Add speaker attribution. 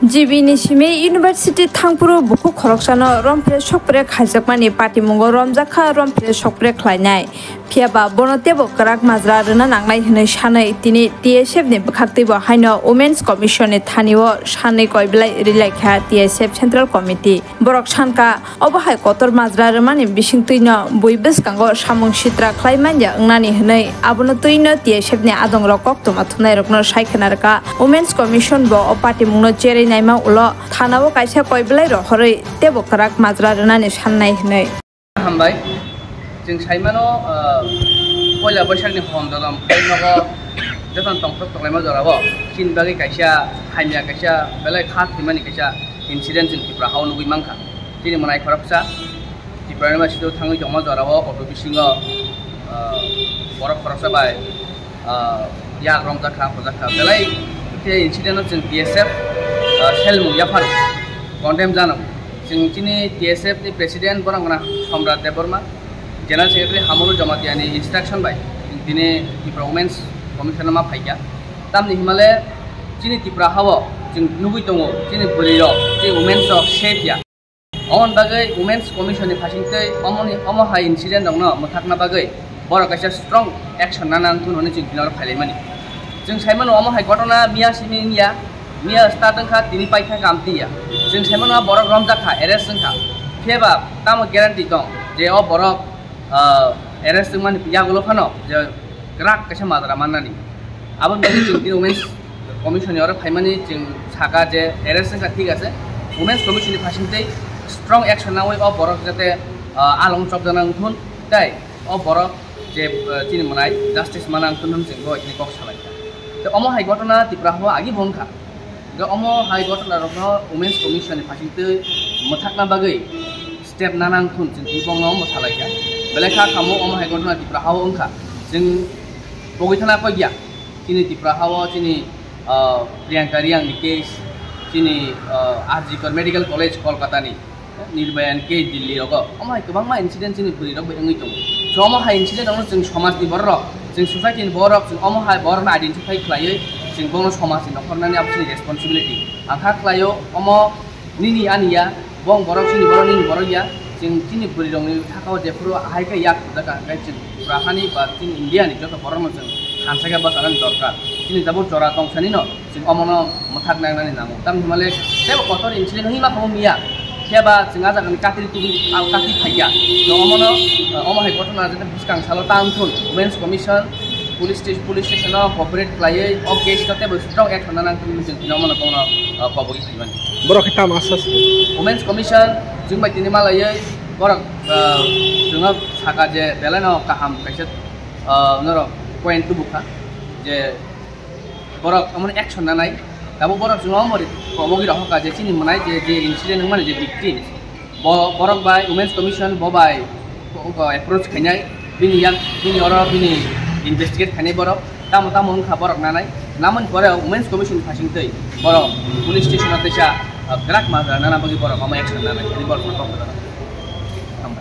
Speaker 1: जिबिनि सिमे university थांपुरु बुखु खरकसानो रमफ्रे सकप्रे खाइजाकमानि पाटिमुंगो रमजाखा रमफ्रे सकप्रे ख्लायनाय फियाबा बनतेबो कराक माजरा रना नांनाय हनै सानै तिनि टीएसएफ नि बखाक्तिबो हाइनो वुमेन्स कमिशन नि थानिओ सानै कयबलाय रिलायखा टीएसएफ सेंट्रल कमिटी बरक सानका अबहाय कतर माजरा रमानि बिसिंतैनो बयबोस कांगो सामुं सित्रा ख्लायमानया अंनानि हनै आबनो तैनो टीएसएफ नि आदं रकक तमा थुनाय रकनो सायखनारका वुमेन्स कमिशन बो पाटिमुंनो चेरै नायमा उलो थानावो कायसा कयबलाय रहरै तेबो कराक माजरा रनानि साननाय हनै
Speaker 2: हामबाय जों साइमानो पयला बैसागनि हन्दलम नगो जतन तंफक तलायमा जराबो किन बागै कायसा हाइमिया कायसा बेलाय खा थिमानि कायसा इन्सिडेन्ट जों तिप्रा हाव नुगै मांखा तिनि मनाय खरपसा तिप्रानि मासिदो थाङै जमा जराबो अटो बिसिङो बरफ खरपसा बाय या रमजाखा फजाखा बेलाय ते इन्सिडेन्ट जों टीएसएफ सेल मुया फार कन्डेम जानो जों तिनि टीएसएफ नि प्रेसिडेन्ट बरंगना सम्राट देबबर्मा जनरल सेक्रेटारि हामुरु जमातियानि इंस्ट्रक्शन बाय दिने तिप्रा वुमेन्स कमिशन मा फाइया तामनि हिमालय तिनि तिप्रा हाव जों नुगै दङ तिनि bureau J women's of Saifia अन बागै वुमेन्स कमिशन नि फासिंतै अमो हाइ इन्सिडेन्ट दङ मथाकना बागै बर कायसा स्ट्रं एक्शन नाना तुननि जों दिनार फाइलायमानि जों साइमन अमो हाइ घटना मिया सिमिनिया मिया स्टार्टखा तिनि पाइखा कामतिया जों साइमन बर रमजाखा एरेस्ट जोंखा फेबा ताम ग्यारान्टी दं जे अ बर एरेस्ट जों माने यागलो फानो जे ग्राक कैसा मादरा माननानि आबन बागै जों वुमेन्स कमिशन और फाइमानि जों साका जे एरेस्ट जोंखा ठीक आसे वुमेन्स कमिशन नि फासिंतै स्ट्रं एक्शन नावै अ बर जाते आलं चक जानां थुन ताइ अ बर जे तिनि मनाय जस्टिस मानां थुन जों गय नि कक सालाय तो अमो हाइ घटना तिप्रा हो आगि बंखा अमो हाइ घटना रखनो वुमेन्स कमिशन नि फासिंतै मथाकना बागै स्टेप नानां थुन जों तिबंगाव मसालायखा बेलेखा खामो अमो हाइ घटना तिप्रा हाव अंखा जों बगैथाना कयगिया तिनि तिप्रा हाव तिनि प्रियंका रियांनि केस तिनि आरजिकर मेडिकल कलेज कलकातानि निर्भयान केस दिल्ली रग अमो हाइ गोबां मा इन्सिडेन्ट तिनि बुरि रग बेङै दं सो अमो हाइ इन्सिडेन्ट दं जों समाजनि बर जों सोसाइटिनि बर जों अमो हाइ बरना आइडेन्टिफाइ खालायो जों बंनो समाजनि नखरनानि आबसिनि रेसपन्सिबिलिटी आखा खालायो अमो निनि आनिया बं बर सिनि बर निनि बर या जों तिनि बुरि रंनि थाखाव जेफोर हाइका याक जाका गाइसिन राहानि बा तिनि इन्डियानि जत बरनो जों खानसागा बासारान दरकार तिनि दाबो जरा दंसानि न जों अमनो मथाक नांनानि नामो ताम हिमालय जेबो कतर इन्सिडेन्ट हिमा खामो मिया खेबा जोंहा जागोन कातिरि तुबि काति फाइया तो अमनो अमो हाइ घटना जते बिसकां सालो तामथुन वुमेन्स कमिशन पुलिस स्टेशन कॉपरेट खालायै अ केस तते स्ट्रं एक्ट होना नांथुन जों दिनाव मन कोनो कबगि फाइबान
Speaker 3: बरक ताम आसास
Speaker 2: वुमेन्स कमिशन जों बायदिनि मालायै बरक जोंहा साका जे बेलानो काहाम कैसे नर पॉइंट बुखा जे बरक अमन एक्शन नानाय दाबो बरक जों मरि कबगि रहका जे चिनि मनाय जे इन्सिडेन्ट माने जे विक्टिम बरक बाय वुमेन्स कमिशन बबाय अप्रोच खायनाय बिनि और बिनि इन्वेस्टिगेट खायनाय बरक ताम उनखा बरक नानाय नामन परे वुमेन्स कमिशन फासिंतै बरक पुलिस स्टेशन तैसा ग्राक माजरा नाना बगि बरक अमा एक्शन नानाय बरक